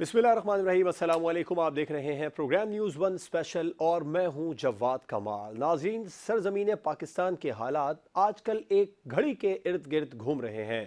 बिस्मिल्लाहिर्रहमानिर्रहीम, अस्सलाम वालेकुम। आप देख रहे हैं प्रोग्राम न्यूज़ वन स्पेशल और मैं हूं जवाद कमाल। नाज़रीन, सरजमीन पाकिस्तान के हालात आजकल एक घड़ी के इर्द गिर्द घूम रहे हैं।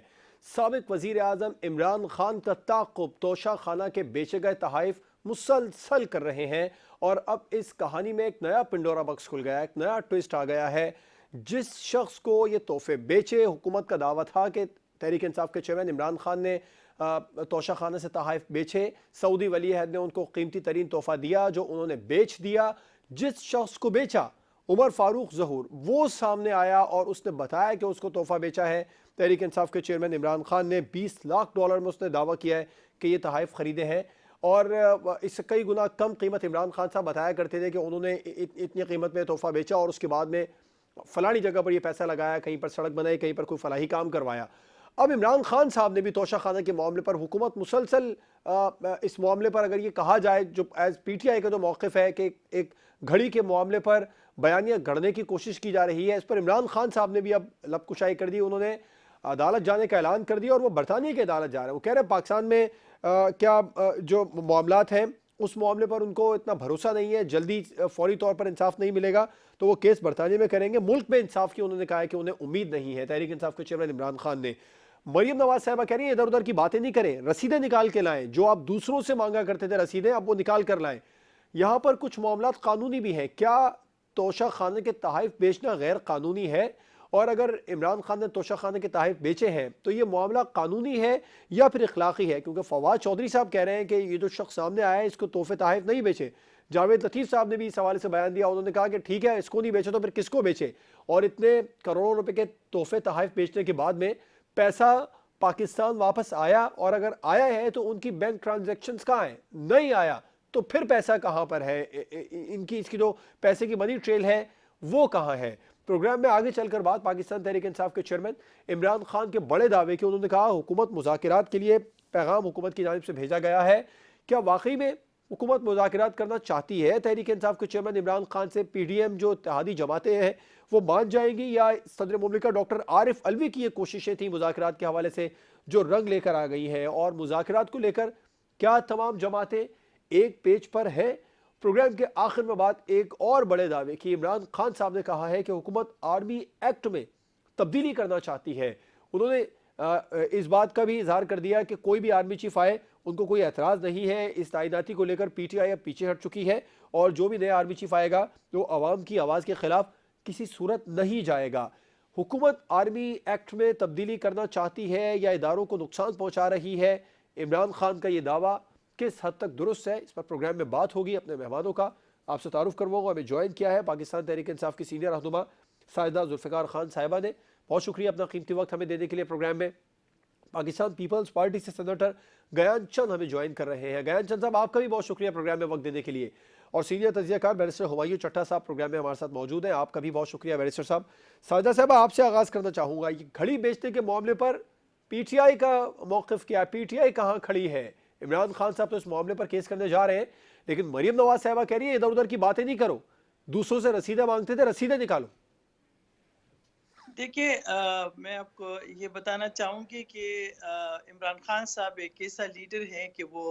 साबिक वज़ीर आज़म इमरान खान का ताक़ुब तोशा खाना के बेचे गए तहाइफ मुसलसल कर रहे हैं और अब इस कहानी में एक नया पिंडोरा बक्स खुल गया, एक नया ट्विस्ट आ गया है। जिस शख्स को ये तोहफे बेचे, हुकूमत का दावा था कि तहरीक इंसाफ के चेयरमैन इमरान खान ने तोशा खाना से तहाइफ बेचे, सऊदी वली अहद ने उनको कीमती तरीन तोहफा दिया जो उन्होंने बेच दिया। जिस शख्स को बेचा, उमर फारूक ज़हूर, वो सामने आया और उसने बताया कि उसको तोहफा बेचा है। तहरीक इंसाफ के चेयरमैन इमरान खान ने $20 लाख में उसने दावा किया है कि ये तहाइफ ख़रीदे हैं और इससे कई गुना कम कीमत इमरान खान साहब बताया करते थे कि उन्होंने इतनी कीमत में तोहफा बेचा और उसके बाद में फलानी जगह पर ये पैसा लगाया, कहीं पर सड़क बनाई, कहीं पर कोई फलाही काम करवाया। अब इमरान खान साहब ने भी तोशा खाना के मामले पर हुकूमत मुसलसल इस मामले पर अगर ये कहा जाए, जो एज पीटीआई का जो मौक़िफ़ है कि एक घड़ी के मामले पर बयानियाँ गढ़ने की कोशिश की जा रही है, इस पर इमरान खान साहब ने भी अब लबकुशाई कर दी। उन्होंने अदालत जाने का ऐलान कर दिया और वो बरतानिया की अदालत जा रहे हैं। वो कह रहे हैं पाकिस्तान में जो मामलात हैं उस मामले पर उनको इतना भरोसा नहीं है, जल्दी फौरी तौर पर इंसाफ नहीं मिलेगा तो वो केस बरतानिया में करेंगे। मुल्क में इंसाफ की उन्होंने कहा है कि उन्हें उम्मीद नहीं है। तहरीक इंसाफ के चेयरमैन इमरान खान ने, मरियम नवाज साहबा कह रही है इधर उधर की बातें नहीं करें, रसीदें निकाल के लाएं। जो आप दूसरों से मांगा करते थे रसीदें, अब वो निकाल कर लाएं। यहाँ पर कुछ मामलात कानूनी भी हैं। क्या तोशा खाने के तहाइफ बेचना गैर कानूनी है? और अगर इमरान खान ने तोशा खाने के तहाइफ बेचे हैं तो ये मामला कानूनी है या फिर इखलाकी है? क्योंकि फवाद चौधरी साहब कह रहे हैं कि ये जो शख्स सामने आया है इसको तोहफे तहाइफ नहीं बेचे। जावेद लतीफ़ साहब ने भी इस हवाले से बयान दिया। उन्होंने कहा कि ठीक है, इसको नहीं बेचे तो फिर किसको बेचे? और इतने करोड़ों रुपए के तोहफे तहाइफ बेचने के बाद में पैसा पाकिस्तान वापस आया, और अगर आया है तो उनकी बैंक ट्रांजैक्शंस कहाँ हैं? नहीं आया तो फिर पैसा कहाँ पर है? इनकी इसकी जो पैसे की मनी ट्रेल है वो कहाँ है? प्रोग्राम में आगे चलकर बात पाकिस्तान तहरीक इंसाफ के चेयरमैन इमरान खान के बड़े दावे की। उन्होंने कहा हुकूमत मुज़ाकिरात के लिए पैगाम हुकूमत की जानिब से भेजा गया है। क्या वाकई में हुकूमत मुज़ाकिरात करना चाहती है तहरीक इंसाफ के चेयरमैन इमरान खान से? पीडीएम जो इत्तेहादी जमातें हैं वो मान जाएंगी, या सदर मुमलिका डॉक्टर आरिफ अलवी की ये कोशिशें थी मुज़ाकिरात के हवाले से जो रंग लेकर आ गई है? और मुज़ाकिरात को लेकर क्या तमाम जमातें एक पेज पर हैं? प्रोग्राम के आखिर में बात एक और बड़े दावे की। इमरान खान साहब ने कहा है कि हुकूमत आर्मी एक्ट में तब्दीली करना चाहती है। उन्होंने इस बात का भी इजहार कर दिया कि कोई भी आर्मी चीफ आए उनको कोई एतराज़ नहीं है। इस तैनाती को लेकर पीटीआई अब पीछे हट चुकी है और जो भी नया आर्मी चीफ आएगा तो अवाम की आवाज़ के खिलाफ किसी सूरत नहीं जाएगा। हुकूमत आर्मी एक्ट में तब्दीली करना चाहती है या इदारों को नुकसान पहुँचा रही है? इमरान खान का ये दावा किस हद तक दुरुस्त है? इस पर प्रोग्राम में बात होगी। अपने मेहमानों का आपसे तारुफ करवाऊंगा। हमें ज्वाइन किया है पाकिस्तान तहरीक इंसाफ की सीनियर रहनुमा साहिदा जुल्फ़िकार खान साहिबा ने। बहुत शुक्रिया अपना कीमती वक्त हमें देने के लिए। प्रोग्राम में पाकिस्तान पीपल्स पार्टी से सेनेटर गयान चंद हमें ज्वाइन कर रहे हैं। गयान चंद साहब, आपका भी बहुत शुक्रिया प्रोग्राम में वक्त देने के लिए। और सीनियर तजियाकार बैरिस्टर हुमायूं चट्टा साहब प्रोग्राम में हमारे साथ मौजूद हैं। आपका भी बहुत शुक्रिया बैरिस्टर साहब। साहिदा साहब, आपसे आगाज़ करना चाहूँगा, ये घड़ी बेचने के मामले पर पीटीआई का मौक़िफ़ क्या है? पीटीआई कहाँ खड़ी है? इमरान खान साहब तो इस मामले पर केस करने जा रहे हैं, लेकिन मरियम नवाज साहबा कह रही है इधर उधर की बातें नहीं करो, दूसरों से रसीदें मांगते थे, रसीदें निकालो। देखिए, मैं आपको ये बताना चाहूँगी कि इमरान खान साहब एक ऐसा लीडर है कि वो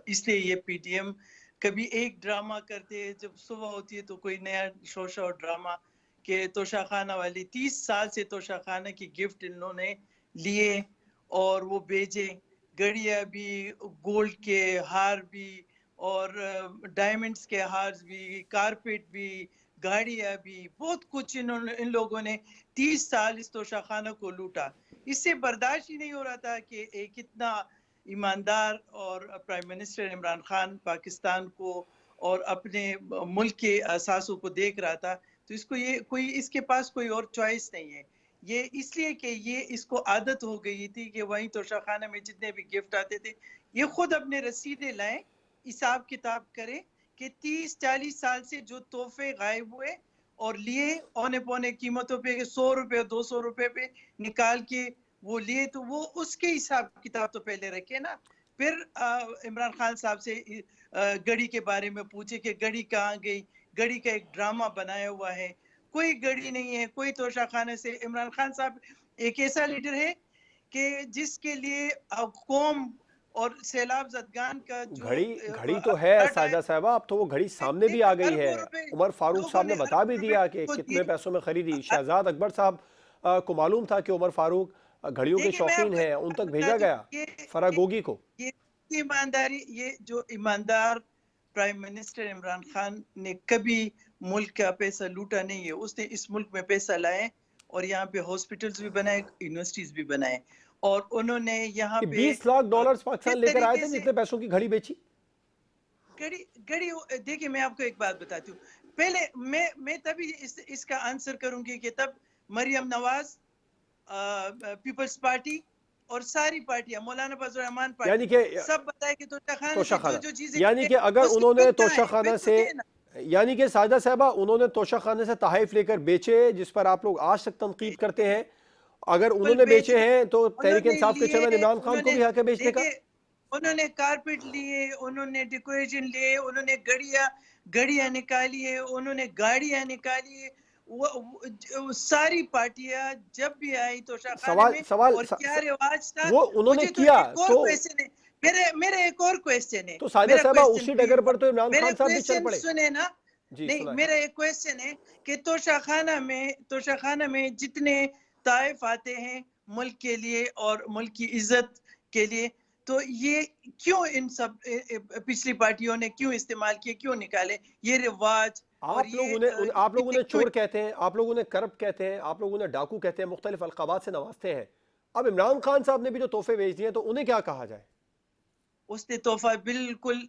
इसलिए ये पीटीएम कभी एक ड्रामा करते हैं, जब सुबह होती है तो कोई नया शोशा और ड्रामा के तोशा खाना वाली 30 साल से तोशा खाना की गिफ्ट इन्होंने लिए और वो भेजे, घड़ियाँ भी, गोल्ड के हार भी और डायमंड्स के हार भी, कारपेट भी, गाड़ियाँ भी, बहुत कुछ इन लोगों ने 30 साल इस तोशाखाना को लूटा। इससे बर्दाश्त ही नहीं हो रहा था कि एक इतना ईमानदार और प्राइम मिनिस्टर इमरान खान पाकिस्तान को और अपने मुल्क के असासों को देख रहा था, तो इसको ये कोई इसके पास कोई और चॉइस नहीं है। ये इसलिए कि ये इसको आदत हो गई थी कि वहीं तोशाखाना में जितने भी गिफ्ट आते थे, ये खुद अपने रसीदें लाएं, हिसाब किताब करें कि 30-40 साल से जो तोहफे गायब हुए और लिए औने पौने कीमतों पे 100 रुपए 200 रुपए पे निकाल के वो लिए, तो वो उसके हिसाब किताब तो पहले रखे ना। फिर इमरान खान साहब से घड़ी के बारे में पूछे कि घड़ी कहाँ गई? घड़ी का एक ड्रामा बनाया हुआ है, कोई घड़ी नहीं है, कोई तोशा खाने से। इमरान खान साहब एक ऐसा लीडर है कि जिसके लिए कौम और सैलाब जदगान का जो घड़ी घड़ी तो है फ्लड आया, साजिदा साहबा, अब तो वो घड़ी सामने भी आ गई है। अरबों रुपए उमर फारूक लोगों साहब ने ने बता भी अरबों रुपए दिया कि को कितने दिए। पैसों में खरीदी। अ, शहजाद अकबर साहब को मालूम था कि उमर फारूक घड़ियों के देखिए मैं शौकीन आपको एक हैं, उन बात तक बता भेजा दूं, गया ये फरागोगी को। ये ईमानदारी, ये जो ईमानदार प्राइम मिनिस्टर इमरान खान ने कभी मुल्क का पैसा लूटा नहीं है। उसने इस मुल्क में पैसा लाए और यहाँ पे हॉस्पिटल्स भी बनाए, यूनिवर्सिटीज भी बनाए, और उन्होंने यहाँ कि पे 20 लाख डॉलर्स जिस पाकिस्तान लेकर आए तरीके थे, से जितने पैसों की घड़ी बेची। घड़ी घड़ी देखिए मैं आपको एक बात बताती हूँ। पहले मैं तभी इसका आंसर करूंगी कि तब मरियम नवाज, पीपल्स पार्टी और सारी पार्टियां, मौलाना फजल रहमान यानी पार्टी, कि सब बताए कि तोशाखाना से जो तोशाखाना, जो चीजें यानी कि अगर उसकी उन्होंने खुद जाए, तोशाखाना बिल्कुल से, ये ना। यानी कि साजिदा साहबा उन्होंने तोशाखाने से तहाइफ लेकर बेचे, जिस पर आप लोग आज तक तनकीद करते हैं, अगर पल उन्होंने बेच बेचे हैं तो तहरीक उन्होंने इंसाफ के लिए, चेयरमैन इमरान खान को उन्होंने भी हक है बेचने का। देखिए, उन्होंने कारपेट लिए, उन्होंने डेकोरेशन लिए, उन्होंने घड़ियां घड़ियां निकाली है, उन्होंने गाड़ियां निकाली है। वो सारी पार्टियां जब भी आई तोशाखाने सवाल में, सवाल और क्या रिवाज था। वो उन्होंने मुझे तो किया एक और तो क्वेश्चन है, मेरे मेरे एक और क्वेश्चन है, तो साजिदा मेरा साहबा क्वेश्चन उसी प्लीज, डगर पर तो इमरान मेरा खान साहब भी चल क्वेश्चन पड़े। सुने ना। जी नहीं, सुना है। मेरा एक क्वेश्चन है कि तोशाखाना में जितने ताइफ आते हैं मुल्क के लिए और मुल्क की इज्जत के लिए, तो ये क्यों इन सब पिछली पार्टियों ने क्यों इस्तेमाल किए, क्यों निकाले ये रिवाज, और आप लोग ये उन्हें आप लोग चीजें उन्हें क्यों। चोर कहते हैं, आप लोग उन्हें करप्ट कहते हैं, आप लोग उन्हें डाकू कहते हैं, मुख्तलिफ अलकाबात से नवाजते हैं। अब इमरान खान साहब ने भी जो तोहफे भेज दिए तो उन्हें क्या कहा जाए। उसने तोहफा बिल्कुल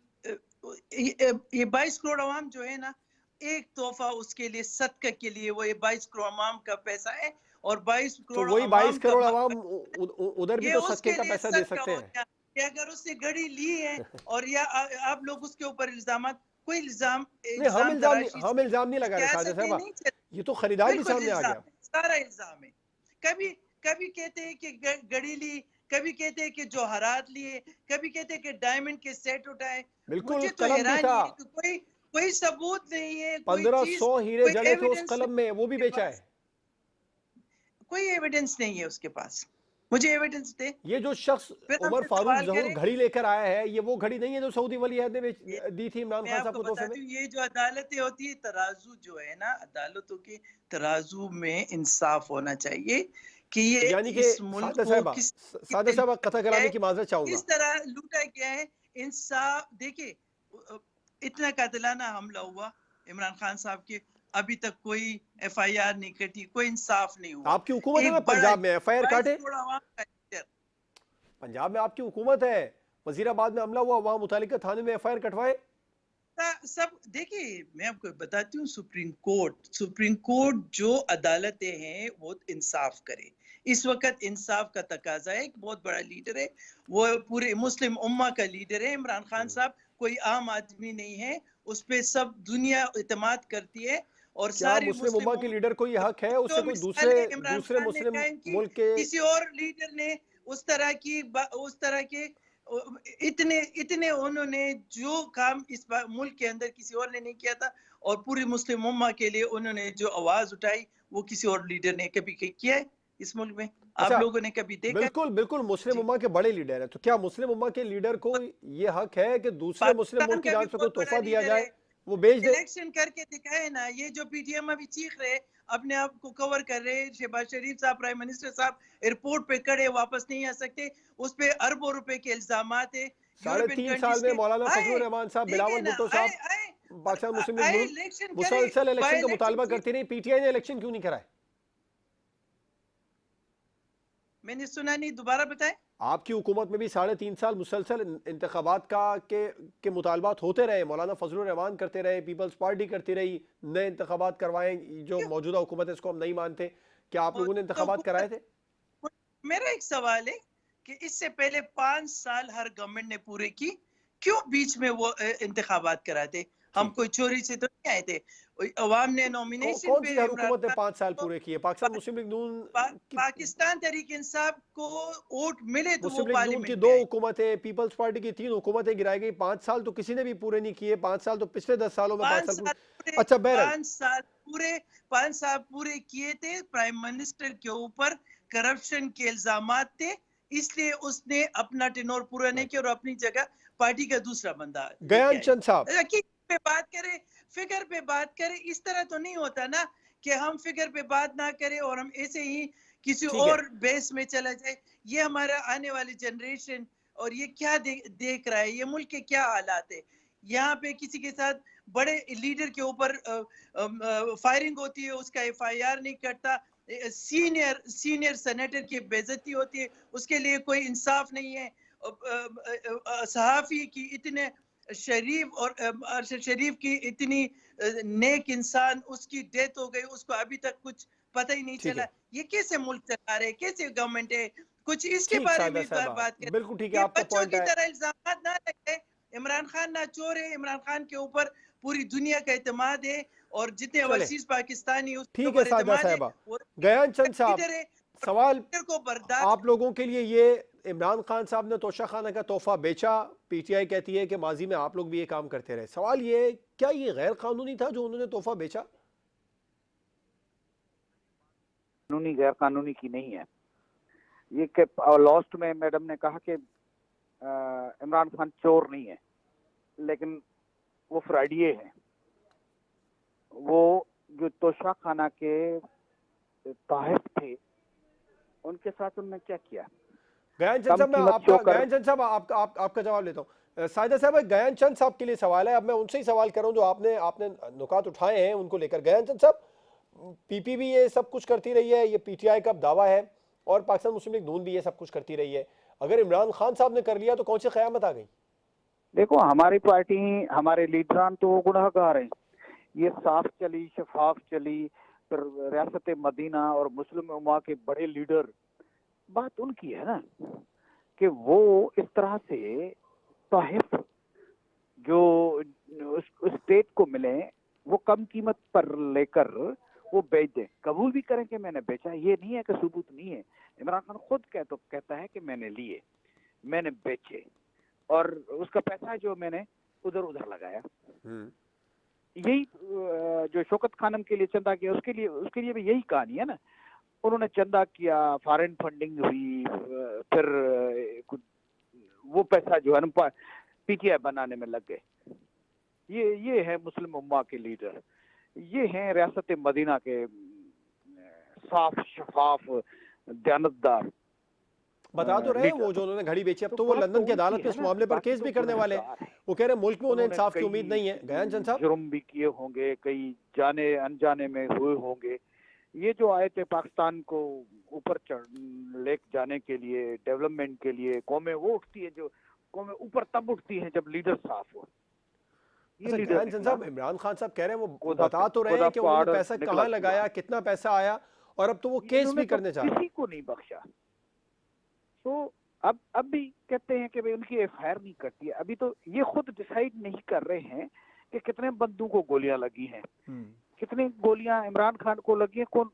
ये 22 करोड़ अवाम जो है ना, एक तोहफा उसके लिए सदका के लिए, वो ये 22 करोड़ अवाम का पैसा है, और 22 तो करोड़ वही 22 अवाम का करोड़ अवाम उधर भी ये तो सदके उसके का लिए पैसा दे सदका सकते हो हैं। गया कि अगर उसने घड़ी ली है, और या आप लोग उसके ऊपर इल्जाम, कोई इल्जाम नहीं, हम इल्जाम इल्जाम नहीं, तराशी हम से इल्जाम नहीं लगा रहे साजिद सियासत ये साहबा, नहीं चल। ये तो खरीदार भी बिल्कुल सामने आ इल्जाम गया। है, सारा इल्जाम है। कभी कभी कहते हैं कि घड़ी ली, कभी कहते हैं कि जौहरात लिए, कभी कहते हैं कि डायमंड के सेट उठाए। बिल्कुल मुझे तो कलम भी हैरानी था, है कि कोई कोई सबूत नहीं है, कोई चीज, 1500 हीरे कोई जड़े थे उस एविडेंस कलम में, वो भी नहीं के बेचा पास, है। कोई एविडेंस नहीं है उसके पास। मुझे एविडेंस दे, ये जो शख्स फिर उमर हमसे फारूक सवाल जहूर करे। घड़ी लेकर आया है, ये वो घड़ी नहीं है जो सऊदी वली अहद ने ये दी थी इमरान मैं खान साहब आपको को तोहफे में। बताती हूँ, ये जो अदालतें होती है, तराजू जो है ना, अदालतों के तराजू में इंसाफ होना चाहिए कि ये यानी कि इस मुल्क को किस सादा साहब कथा है, करामी की माजरत चाहूंगा। किस तरह लूटा गया है। इंसाफ देखिए, इतना कातिलाना हमला हुआ इमरान खान साहब के, अभी तक कोई एफआईआर नहीं कटी, कोई इंसाफ नहीं हुआ। आपकी हुकूमत है ना एक बड़ा पंजाब में, एफआईआर 22 काटे। करोड़ आवाम का लीडर, पंजाब में आपकी हुकूमत है, वजीराबाद में हमला हुआ, वहां मुतालिका थाने में एफआईआर कटवाए। सब देखिए मैं आपको बताती हूँ। सुप्रीम कोर्ट जो अदालतें हैं वो इंसाफ करे। इस वक्त इंसाफ का तकाजा है। एक बहुत बड़ा लीडर है, वो पूरे मुस्लिम उम्मा का लीडर है इमरान खान साहब, कोई आम आदमी नहीं है। उस पे सब दुनिया इत्मीनान करती है, और क्या सारी मुस्लिम मुस्लिम उम्मा के लीडर को यह हक है जो उसे कोई मिसाल दूसरे है इमरान दूसरे खान ने मुस्लिम कायम की, मुल्क के। किसी और लीडर ने उस तरह के इतने इतने उन्होंने जो काम इस मुल्क के अंदर किसी और ने नहीं किया था, और पूरी मुस्लिम उम्मा के लिए उन्होंने जो आवाज उठाई, वो किसी और लीडर ने कभी किया है इस मुल्क में? आप अच्छा, लोगों ने कभी देखा है? बिल्कुल बिल्कुल मुस्लिम जी, उम्मा के बड़े लीडर हैं, तो क्या मुस्लिम उम्मा के लीडर को ये हक है कि दूसरे मुस्लिम पाकिस्तान मुल्क की का भी जान से कोई बहुत बड़ा तोहफा दिया लीडर है। जाए, वो बेच दे। इलेक्शन करके दिखाए ना। ये जो पीटीएम अभी चीख रहे, अपने आप को कवर कर रहे, शहबाज शरीफ साहब, प्राइम मिनिस्टर साहब एयरपोर्ट पे खड़े, वापस नहीं आ सकते, उस पे अरबों रुपए के इल्जाम है साढ़े यूरोपियन तीन कंट्रीज साल में के। मौलाना आए, फजलुर रहमान साहब, देखे बिलावल ना, भुट्टो आए साहब, आए पाकिस्तान मुस्लिम लीग आए नून इलेक्शन करे, मुसलसल बाय इलेक्शन का इलेक्शन मुतालबा जीत। करती रही, पीटीआई ने इलेक्शन क्यों नहीं कराए। मैंने सुना नहीं, दोबारा बताएं। आपकी हुकूमत में भी 3.5 साल मुसलसल इंतखाबात के मुतालबात होते रहे, मौलाना फजलुर रहमान करते रहे, पीपल्स पार्टी करती रही, नए इंतखाबात करवाएं, जो क्यों? मौजूदा हुकूमत है इसको हम नहीं मानते। क्या आप लोगों ने मौजूदा इंतखाबात कराए हुकूमत, थे। मेरा एक सवाल है कि इससे पहले 5 साल हर गवर्नमेंट ने पूरे की, क्यों बीच में वो इंतखाबात कराते? हम जी, कोई चोरी से तो नहीं आए थे। अवाम ने नॉमिनेशन कौन पे सी हर इमरान हुकूमत ने खान 5 साल को, पूरे किए। पाकिस्तान मुस्लिम लीग नून की पाकिस्तान तहरीक इंसाफ को वोट मिले तो वो मुस्लिम लीग नून की पार्लियामेंट 2 में आए। हुकूमतें, पीपल्स पार्टी की 3 हुकूमतें गिराई गई। 5 साल तो किसी ने भी पूरे नहीं किए। 5 साल तो पिछले 10 सालों में 5 पांच साल पूरे। साल पूरे अच्छा बहरल, 5 साल पूरे किए थे। प्राइम मिनिस्टर के ऊपर करप्शन के इल्जाम थे इसलिए उसने अपना टेन्योर पूरा नहीं किया और अपनी जगह पार्टी का दूसरा बंदा लेके गयान आए। चंद साहब, हकीकत पे बात करें, फिगर पे बात करें, इस तरह तो नहीं होता ना कि हम फिगर पे बात ना करें और हम ऐसे ही किसी ठीक है। और बेस में चला जाए। ये हमारा आने वाली जनरेशन और ये क्या देख रहा है, ये मुल्क के क्या हालात है। यहाँ पे किसी के साथ बड़े लीडर के ऊपर फायरिंग होती है, उसका एफआईआर नहीं करता, सीनियर सेनेटर की बेइज्जती होती है, उसके लिए कोई इंसाफ नहीं है। सहाफी की इतने शरीफ और अरशद शरीफ की इतनी नेक इंसान, उसकी डेथ हो गई, उसको अभी तक कुछ पता ही नहीं ठीक चला। है। ये कैसे मुल्क चला रहे, कैसे गवर्नमेंट है, कुछ इसके ठीक बारे साहिदा में साहबा, बात करें बिल्कुल ठीक है, कि आपका बच्चों पॉइंट की है। तरह इल्जाम ना लगे। इमरान खान ना चोर है, इमरान खान के ऊपर पूरी दुनिया का एतमाद है और जितने चले, ओवरसीज पाकिस्तानी उसके ठीक है ऊपर साहिदा एतमाद है। साहबा। वो गयान चंद साहब, लीडर है और सवाल लीडर को बर्दाश्त। आप लोगों के लिए, ये इमरान खान साहब ने तोशा खाना का तोहफा बेचा, पीटीआई कहती है कि माजी में आप लोग भी ये काम करते रहे। सवाल ये, क्या ये गैर कानूनी था जो उन्होंने तोहफा बेचा? कानूनी गैर कानूनी की नहीं है ये। कि लास्ट में मैडम ने कहा कि इमरान खान चोर नहीं है, लेकिन वो फ्राइडिये है। वो जो तोशा खाना के ताहिफ थे, उनके साथ उन्होंने क्या किया? गयान चंद कम साहब, मैं कीमत आपका, शो कर। गयान चंद साहब आपका जवाब लेता हूँ। साहिदा साहब, गयान चंद साहब के लिए सवाल है। अब मैं उनसे ही सवाल कर रहा हूँ जो आपने आपने नुकात उठाए हैं उनको लेकर। गयान चंद साहब, पीपी भी ये सब कुछ करती रही है, ये पीटीआई का दावा है, और पाकिस्तान मुस्लिम लीग नून भी ये सब कुछ करती रही है। अगर इमरान खान साहब ने कर लिया तो कौन सी क़यामत आ गई? देखो, हमारी पार्टी, हमारे लीडरान तो गुनाहगार हैं। ये साफ चली, शफाफ चली। फिर रियासत मदीना और मुस्लिम उम्मा के बड़े लीडर, बात उनकी है ना कि वो इस तरह से तोहफ जो उस स्टेट को मिले वो कम कीमत पर लेकर वो बेच दें, कबूल भी करें कि मैंने बेचा। ये नहीं है कि सबूत नहीं है। इमरान खान खुद कहता है कि मैंने लिए, मैंने बेचे, और उसका पैसा जो मैंने उधर उधर लगाया। यही जो शौकत खानम के लिए चंदा किया, उसके लिए भी यही कहानी है ना। उन्होंने चंदा किया, फॉरेन फंडिंग हुई, फिर वो पैसा जो है ना पीटीआई बनाने में लग गए। ये है मुस्लिम उम्मा के लीडर, ये हैं रियासत मदीना के साफ शफाफ दयानतदार। बता तो रहे हैं वो जो उन्होंने घड़ी बेची। अब तो वो लंदन की अदालत में इस मामले पर केस भी करने वाले हैं। वो कह रहे हैं मुल्क में उन्हें इंसाफ की उम्मीद नहीं है। गयान चंद साहब, जुर्म भी किए होंगे, कई जाने अनजाने में हुए होंगे। ये जो आए थे पाकिस्तान को ऊपर ले जाने के लिए, डेवलपमेंट के लिए, कौमें वो उठती है, जो कौमें ऊपर तब उठती हैं जब लीडर साफ हो। अच्छा गयान चंद साहब, इमरान खान साहब कह रहे हैं, वो बता तो रहे हैं कि उन्होंने पैसा कहाँ लगाया, कितना पैसा आया, और अब तो वो केस भी करने चाह रहे हैं। किसी को नहीं बख्शा। तो अब भी कहते हैं कि भाई उनकी एफआईआर नहीं करती है। अभी तो ये खुद डिसाइड नहीं कर रहे हैं कि कितने बंदों को गोलियां लगी हैं, कितनी गोलियां इमरान खान को लगी हैं, कौन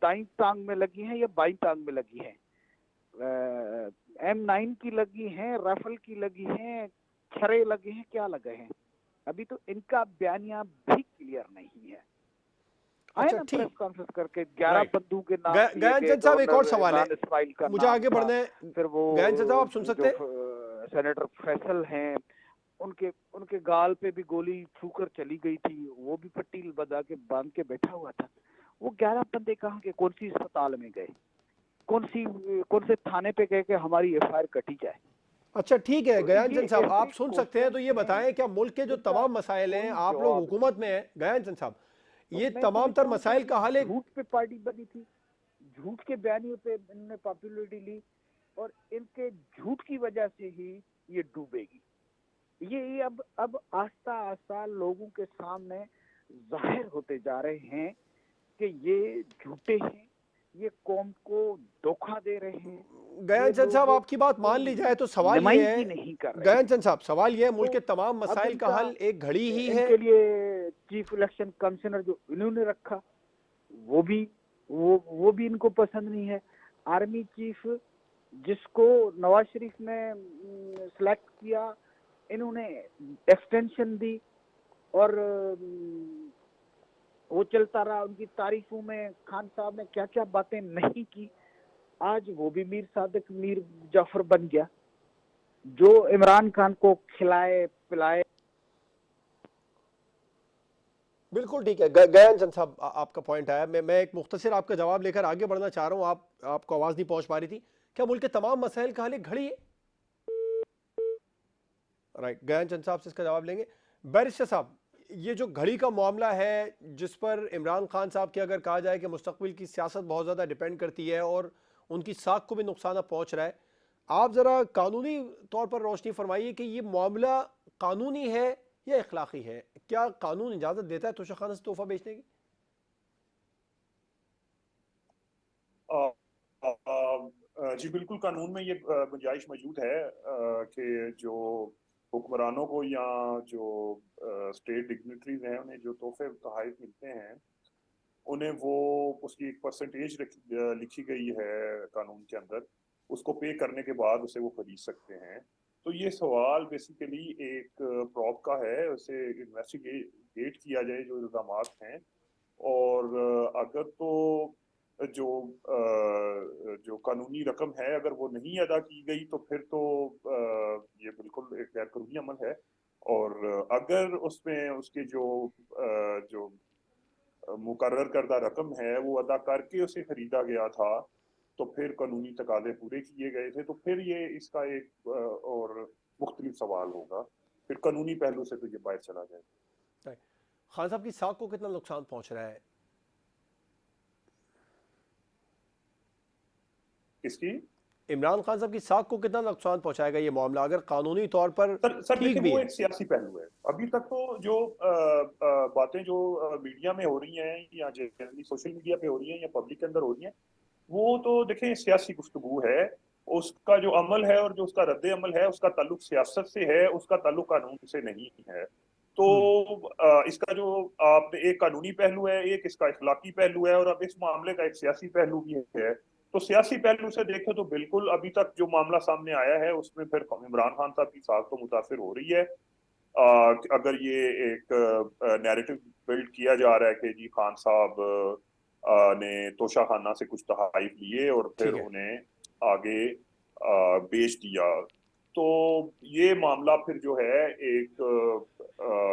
दाईं टांग में लगी हैं या बाईं टांग में लगी हैं, M9 की लगी हैं, राइफल की लगी हैं, छरे लगे हैं, क्या लगे हैं? अभी तो इनका बयानिया भी क्लियर नहीं है। अच्छा, ठीक, प्रेस कॉन्फ्रेंस करके 11 बंदूक के नाम गयान चंद साहब, एक और सवाल है, मुझे आगे बढ़ना है। फिर वो गयान चंद साहब, आप सुन सकते हैं? सेनेटर फैसल हैं, उनके गाल पे भी गोली छूकर चली गई थी, वो भी पट्टी बांध के बैठा हुआ था। वो 11 बंदे कहाँ के, कौन सी अस्पताल में गए, कौन से थाने पे गए कि हमारी एफआईआर कटी जाए? अच्छा ठीक है, तो गयान चंद साहब आप सुन सकते हैं, तो ये बताएं, क्या मुल्क के जो तमाम मसाइल हैं, आप लोग हुकूमत में हैं, गयान चंद साहब, ये तमाम तर मसाइल का हल झूठ पे पार्टी बनी थी, झूठ के बयानियों पे इन्होंने पॉपुलैरिटी ली, और इनके झूठ की वजह से ही ये डूबेगी। ये अब आस्ता आस्ता लोगों के सामने जाहिर होते जा रहे हैं कि ये झूठे हैं, ये कौम को धोखा दे रहे हैं। गयान चंद साहब, आपकी बात मान ली जाए तो सवाल ये है, गयान चंद साहब, सवाल ये है, मुल्क के तमाम मसाइल का हल एक घड़ी ही है। इनके लिए चीफ इलेक्शन कमिश्नर जो इन्होंने रखा, वो भी इनको पसंद नहीं है। आर्मी चीफ जिसको नवाज शरीफ ने सिलेक्ट किया, इन्होंने एक्सटेंशन दी और वो चलता रहा। उनकी तारीफों में खान साहब ने क्या क्या बातें नहीं की, आज वो भी मीर सादिक मीर जाफर बन गया, जो इमरान खान को खिलाए पिलाए। बिल्कुल ठीक है। गयान चंद साहब, आपका पॉइंट आया। मैं एक मुख्तसर आपका जवाब लेकर आगे बढ़ना चाह रहा हूँ। आपको आवाज़ नहीं पहुँच पा रही थी। क्या मुल्क के तमाम मसाइल का हल एक घड़ी है? राइट, गयान चंद साहब से इसका जवाब लेंगे। बैरिस्टर साहब, ये जो घड़ी का मामला है जिस पर इमरान खान साहब की अगर कहा जाए कि मुस्तकबिल की सियासत बहुत ज़्यादा डिपेंड करती है और उनकी साख को भी नुकसान पहुँच रहा है, आप ज़रा कानूनी तौर पर रोशनी फरमाइए कि ये मामला कानूनी है या इखलाकी है? क्या कानून इजाज़त देता है तोशा खाना से तोहफा बेचने की? जी बिल्कुल, कानून में ये गुंजाइश मौजूद है कि जो हुक्मरानों को या जो स्टेट डिग्निटरीज हैं उन्हें जो तोहफे तोहफ़े मिलते हैं, उन्हें वो उसकी एक परसेंटेज लिखी गई है कानून के अंदर, उसको पे करने के बाद उसे वो खरीद सकते हैं। तो ये सवाल बेसिकली एक प्रॉप का है, उसे इन्वेस्टिगेट किया जाए जो इल्ज़ामात हैं, और अगर तो जो कानूनी रकम है अगर वो नहीं अदा की गई तो फिर तो ये बिल्कुल एक गैर कानूनी अमल है। और अगर उसमें उसके जो मुकर्रर करदा रकम है वो अदा करके उसे खरीदा गया था, तो फिर कानूनी तकाज़े पूरे किए गए थे, तो फिर ये इसका एक और मुख्तलिफ सवाल होगा। फिर कानूनी पहलू से तो ये बाहर चला जाए। खान साहब की साख को कितना नुकसान पहुंच रहा है? किसकी? इमरान खान साहब की साख को कितना नुकसान पहुंचाएगा ये मामला, अगर कानूनी तौर पर सर ठीक देखिए, भी वो है? एक सियासी पहलू है। अभी तक तो जो बातें जो मीडिया में हो रही हैं या जनरली सोशल मीडिया पे हो रही हैं या पब्लिक के अंदर हो रही हैं, वो तो देखें सियासी गुफ्तगू है। उसका जो अमल है और जो उसका रद्द अमल है उसका ताल्लुक सियासत से है, उसका ताल्लुक कानून से नहीं है। तो इसका जो आपने एक कानूनी पहलू है, एक इसका इखलाकी पहलू है, और अब इस मामले का एक सियासी पहलू भी है। तो सियासी पहलू से देखें तो बिल्कुल अभी तक जो मामला सामने आया है उसमें फिर इमरान खान साहब की साख तो मुतासिर हो रही है। अगर ये एक नैरेटिव बिल्ड किया जा रहा है कि जी खान साहब ने तोशा खाना से कुछ तोहफे लिए और फिर उन्हें आगे बेच दिया, तो ये मामला फिर जो है एक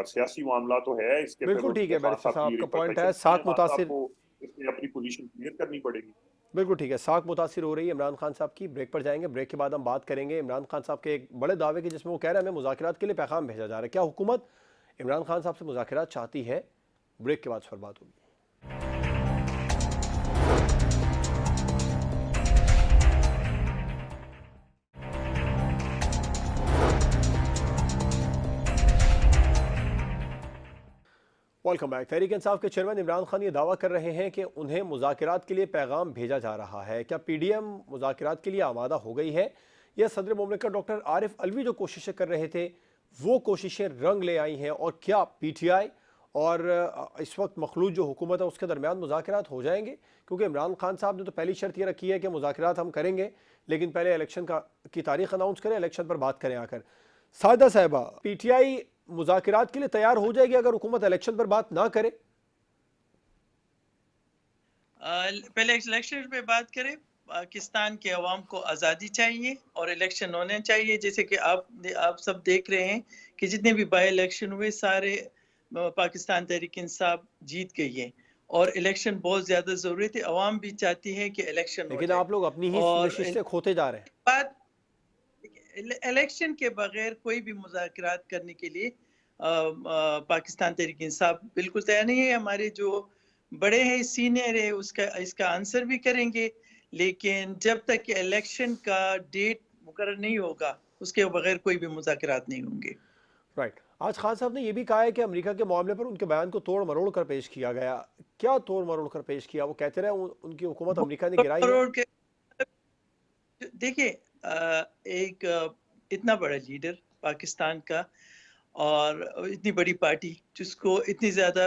सियासी मामला तो है। इसके बिल्कुल ठीक है बैरिस्टर साहब, आपका पॉइंट है। साख मुतासिर, इसमें अपनी पोजीशन क्लियर करनी पड़ेगी। बिल्कुल ठीक है, साख मुतासिर हो रही है इमरान खान साहब की। ब्रेक पर जाएंगे, ब्रेक के बाद हम बात करेंगे इमरान खान साहब के एक बड़े दावे की, जिसमें वो कह रहे हैं हमें मुज़ाकरात के लिए पैगाम भेजा जा रहा है। क्या हुकूमत इमरान खान साहब से मुज़ाकरात चाहती है? ब्रेक के बाद फिर बात होगी। Welcome back. तहरीक इंसाफ के चेयरमैन इमरान खान ये दावा कर रहे हैं कि उन्हें मुज़ाकरात के लिए पैगाम भेजा जा रहा है। क्या पीडीएम मुज़ाकरात के लिए आमादा हो गई है, या सदर मुमलिकत डॉक्टर आरिफ अलवी जो कोशिशें कर रहे थे वो कोशिशें रंग ले आई हैं, और क्या पीटीआई और इस वक्त मखलूद जो हुकूमत है उसके दरमियान मुज़ाकरात हो जाएंगे? क्योंकि इमरान खान साहब ने तो पहली शर्त ये रखी है कि मुज़ाकरात हम करेंगे, लेकिन पहले इलेक्शन की तारीख अनाउंस करें, इलेक्शन पर बात करें आकर। सादा साहिबा, पीटीआई मुज़ाकरात के लिए तैयार हो जाएगी अगर हुकूमत इलेक्शन पर बात ना करे? पहले इलेक्शन पे बात करें। पाकिस्तान के अवाम को आज़ादी चाहिए और इलेक्शन होने चाहिए। जैसे कि आप सब देख रहे हैं कि जितने भी बाई इलेक्शन हुए सारे पाकिस्तान तहरीक इंसाफ जीत गई है, और इलेक्शन बहुत ज़्यादा ज़रूरी थे। अवाम भी चाहती है कि इलेक्शन हो लेकिन जाए। आप लोग अपनी ही नशिस्तें खोते जा रहे हैं। बात इलेक्शन के बगैर कोई भी मुज़ाकरात करने के लिए पाकिस्तान तहरीक इंसाफ बिल्कुल तैयार नहीं है। हमारे जो बड़े हैं, सीनियर है, इसका आंसर भी करेंगे, लेकिन जब तक इलेक्शन का डेट मुकर्रर नहीं होगा उसके बगैर कोई भी मुज़ाकरात नहीं होंगे। राइट। आज खान साहब ने यह भी कहा है कि अमेरिका के मामले पर उनके बयान को तोड़ मरोड़ कर पेश किया गया। क्या तोड़ मरोड़ कर पेश किया? वो कहते रहे उनकी हुकूमत अमेरिका ने गिराई है। देखिए, एक इतना बड़ा लीडर पाकिस्तान का और इतनी बड़ी पार्टी जिसको इतनी ज़्यादा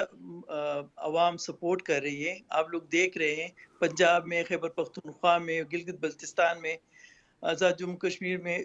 अवाम सपोर्ट कर रही है, आप लोग देख रहे हैं पंजाब में, खैबर पख्तूनख्वा में, गिलगित बल्तिस्तान में, आज़ाद जम्मू कश्मीर में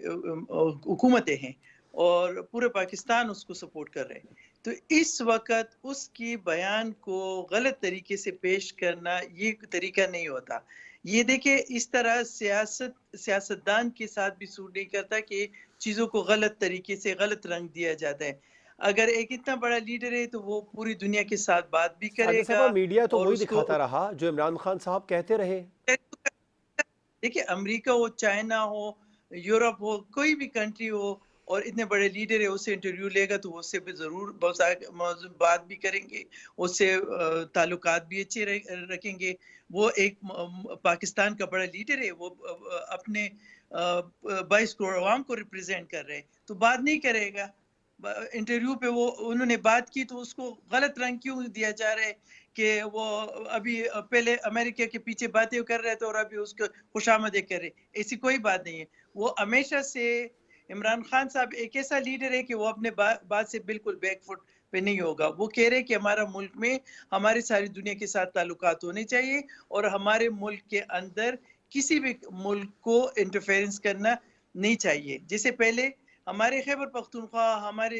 हुकूमतें हैं और पूरे पाकिस्तान उसको सपोर्ट कर रहे हैं। तो इस वक्त उसकी बयान को गलत तरीके से पेश करना ये तरीका नहीं होता। ये देखिए इस तरह सियासतदान के साथ भी सूट नहीं करता कि चीज़ों को गलत तरीके से गलत रंग दिया जाता है। अगर एक इतना बड़ा लीडर है तो वो पूरी दुनिया के साथ बात भी साजिद करेगा साहब, मीडिया तो और वही उसको दिखाता रहा जो इमरान खान साहब कहते रहे। देखिए अमेरिका हो, चाइना हो, यूरोप हो, कोई भी कंट्री हो और इतने बड़े लीडर है उससे इंटरव्यू लेगा तो उससे भी जरूर बहुत सारे बात भी करेंगे, उससे ताल्लुकात भी अच्छे रखेंगे। वो एक पाकिस्तान का बड़ा लीडर है, वो अपने 22 करोड़ अवाम को रिप्रेजेंट कर रहे हैं तो बात नहीं करेगा। इंटरव्यू पे वो उन्होंने बात की तो उसको गलत रंग क्यों दिया जा रहा है कि वो अभी पहले अमेरिका के पीछे बातें कर रहे थे और अभी उसको खुशामदें कर रहे। ऐसी कोई बात नहीं है। वो हमेशा से इमरान खान साहब एक ऐसा लीडर है कि वो अपने बात से बिल्कुल बैकफुट पे नहीं होगा। वो कह रहे हैं कि हमारा मुल्क में हमारी सारी दुनिया के साथ ताल्लुकात होने चाहिए और हमारे मुल्क के अंदर किसी भी मुल्क को इंटरफेरेंस करना नहीं चाहिए। जैसे पहले हमारे खैबर पख्तूनख्वा हमारे